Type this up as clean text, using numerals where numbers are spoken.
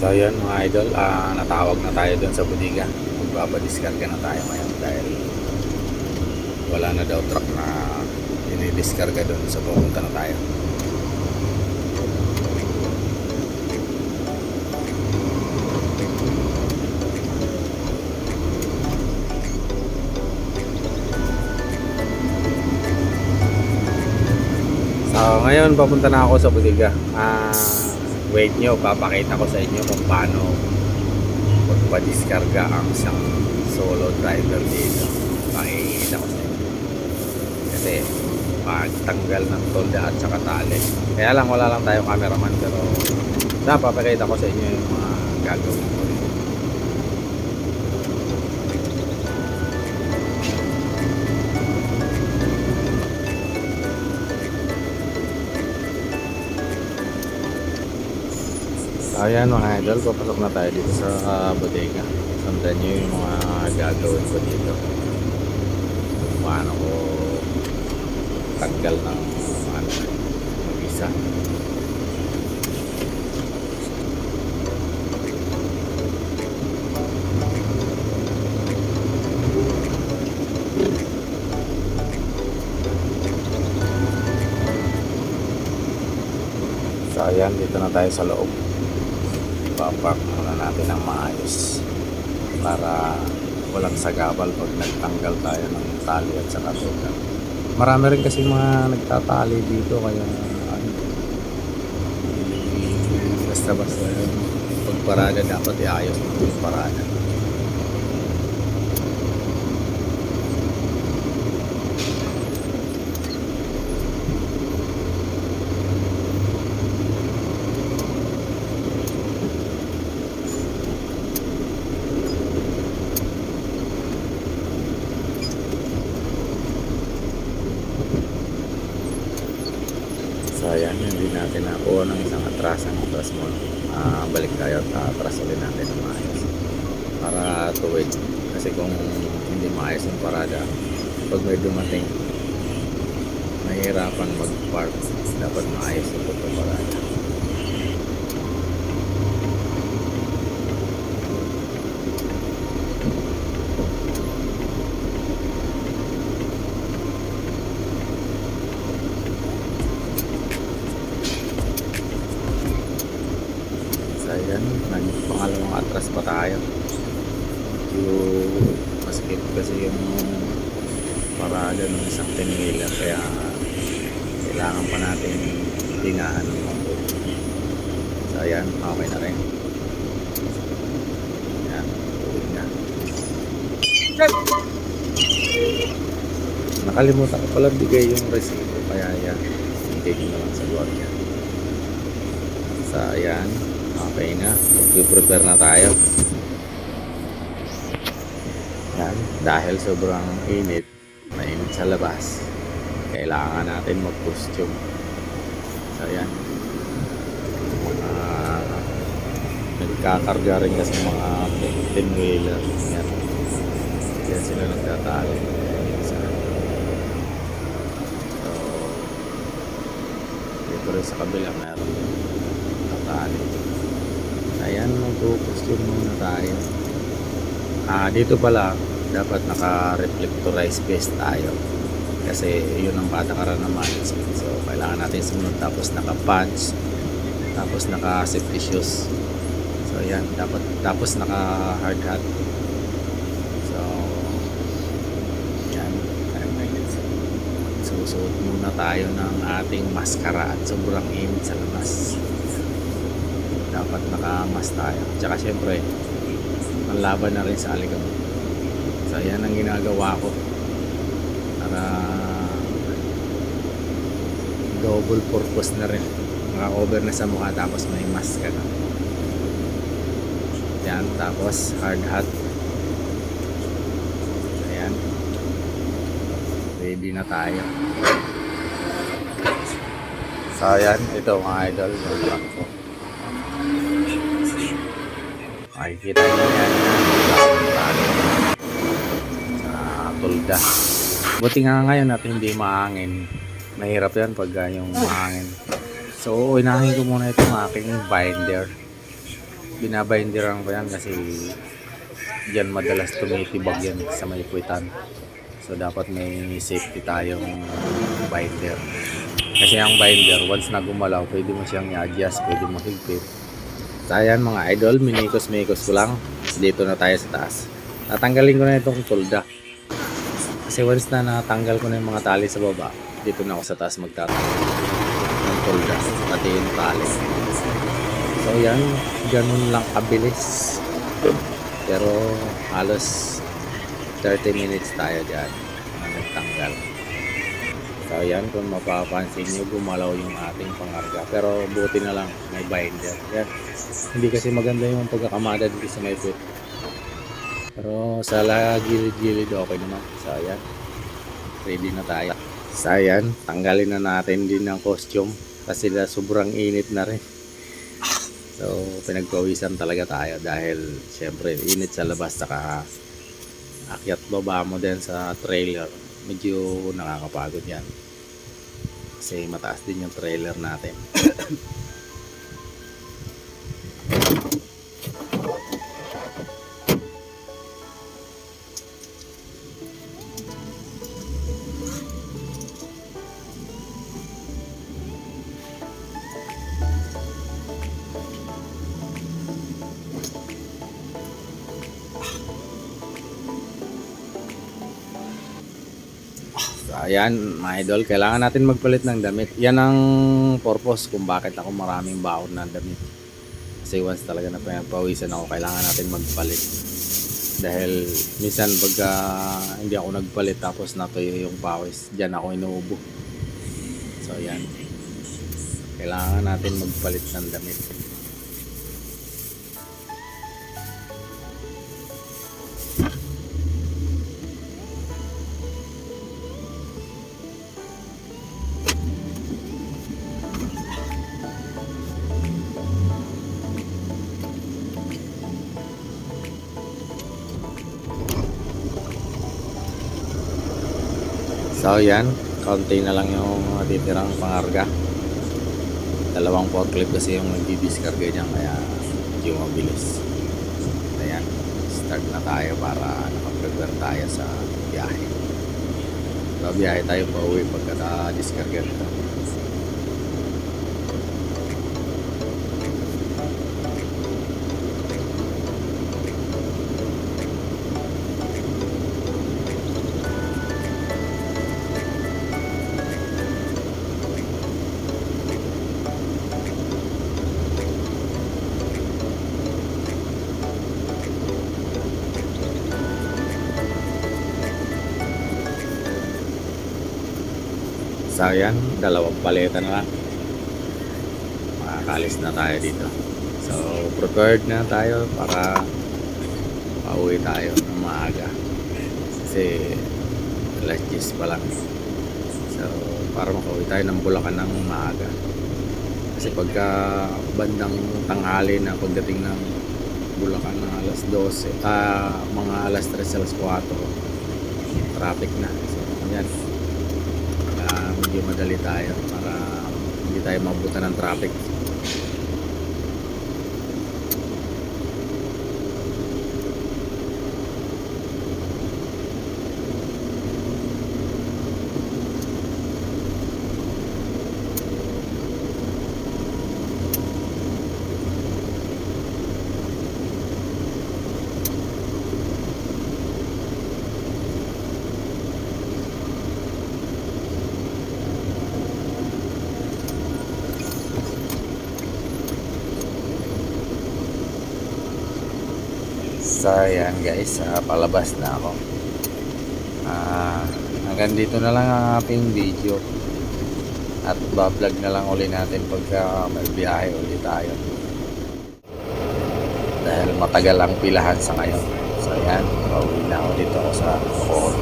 So yun mga idol, natawag na tayo dun sa bodega. Magbabadiskarga na tayo ngayon dahil wala na daw truck na dinidiskarga dun, so pupunta na tayo. So ngayon papunta na ako sa bodega. Wait nyo, papakita ko sa inyo kung paano magpadiskarga ang isang solo driver dito. Pakikita ko sa inyo kasi pagtanggal ng tolda at saka tali, kaya lang wala lang tayong cameraman, pero papakita ko sa inyo yung mga gagawin ko dito. Ayan mga idol, papasok na tayo dito sa bodega. Sundan nyo yung mga gagawin ko dito. Paano ko tanggal ng isa. So ayan, dito na tayo sa loob. Papak muna natin ng maayos para walang sagabal pag nagtanggal tayo ng tali at saka tuga. Marami rin kasi mga nagtatali dito, kaya basta-basta pag parada dapat iayos mo yung parada. So ayan, hindi natin nakuha ng isang atrasan ng atras mo. Balik tayo at atras ulit natin ng maayos para tuwid, kasi kung hindi maayos yung parada, pag may dumating mahirapan mag-park. Dapat maayos yung pagpaparada. Ayan, pangalawang atras pa tayo. Yung maskip kasi yung parada ng isang 10-wheeler, kaya kailangan pa natin tingahan ng pambot. So ayan, okay na rin. Ayan, tuwid na. Nakalimutan ko pala bigay yung resibo, kaya yan, hindi ko naman sa guardia. So ayan, okay na, mag-prepare na tayo. Yan, dahil sobrang init, mainit sa labas, kailangan natin mag-costume. So yan, nagkakarga rin kasi mga 10-wheeler. Yan sila nagtatali. So dito rin sa kabila meron tatali. Ayan, mag-costume muna tayo. Dito pala dapat naka-reflectorized vest tayo, kasi yun ang patakaran ng management. So kailangan natin sumunod, tapos naka-pants, tapos naka-safety shoes. So yan, dapat, tapos naka-hard hat. So yan, susuot muna tayo ng ating maskara at sobrang init sa labas. Dapat naka-mask tayo. Tsaka syempre ang laban na rin sa alikabok. So yan ang ginagawa ko para double purpose na rin. Naka-cover na sa mukha, tapos may mask ka na. Yan, tapos hard hat. Ayan, ready na tayo. So yan, ito mga idol, yung truck ko. Makikita nyo yan sa tulda. Buti nga ngayon natin hindi mahangin. Mahirap yan pag yung mahangin. So unahin ko muna itong aking binder. binabahindiran ko yan kasi diyan madalas tumitibag yan sa may puwitan. So dapat may safety tayong binder. Kasi ang binder, once na gumalaw, pwede mo siyang i-adjust, pwede mo higpit. So ayan mga idol, minikos-mikos ko lang. Dito na tayo sa taas. Natanggalin ko na itong tulda. Kasi once na natanggal ko na yung mga tali sa baba, dito na ako sa taas magtatanggal ng tulda, pati yung tali. So yan, ganun lang kabilis. Pero halos 30 minutes tayo dyan na nagtanggal. So yan, kung mapapansin nyo, gumalaw yung ating pangarga. Pero buti na lang, may binder. Yan. Hindi kasi maganda yung pagkakamada dito sa may pit. Pero sa gilid-gilid okay naman. So yan, ready na tayo. So yan, tanggalin na natin din ng costume kasi sobrang init na rin. So pinagpawisan talaga tayo dahil syempre init sa labas, saka akyat baba mo din sa trailer, medyo nakakapagod yan kasi mataas din yung trailer natin. So, ayan mga idol, kailangan natin magpalit ng damit. Yan ang purpose kung bakit ako maraming baon ng damit. Kasi once talaga na pinagpawisan ako, kailangan natin magpalit. Dahil minsan pagka hindi ako nagpalit tapos natuyo yung pawis, dyan ako inuubo. So yan, kailangan natin magpalit ng damit. So yan, kaunti na lang yung natitirang pangarga. Dalawang forklift kasi yung nagdi-discarga niyan, kaya medyo mabilis. Ayan, start na tayo para nakaprepare tayo sa biyahe. So biyahe tayo pa uwi pagka-discarga nito. So yan, dalawang paleta na lang, makakalis na tayo dito. So prepared na tayo para pauwi tayo ng maaga kasi alas 10 pa lang. So para makauwi tayo ng Bulacan ng maaga, kasi pagka bandang tanghali na pagdating ng Bulacan ng alas 12, mga alas 3, alas 4, traffic na. So yan, medyo madali tayo para hindi tayo mabutan ng traffic. So yan guys, palabas na ako. Hanggang dito na lang ang ating video, at ba-vlog na lang uli natin pagka may biyahe uli tayo dahil matagal ang pilahan sa ngayon. So yan, pauwi na ako dito sa Bacoor.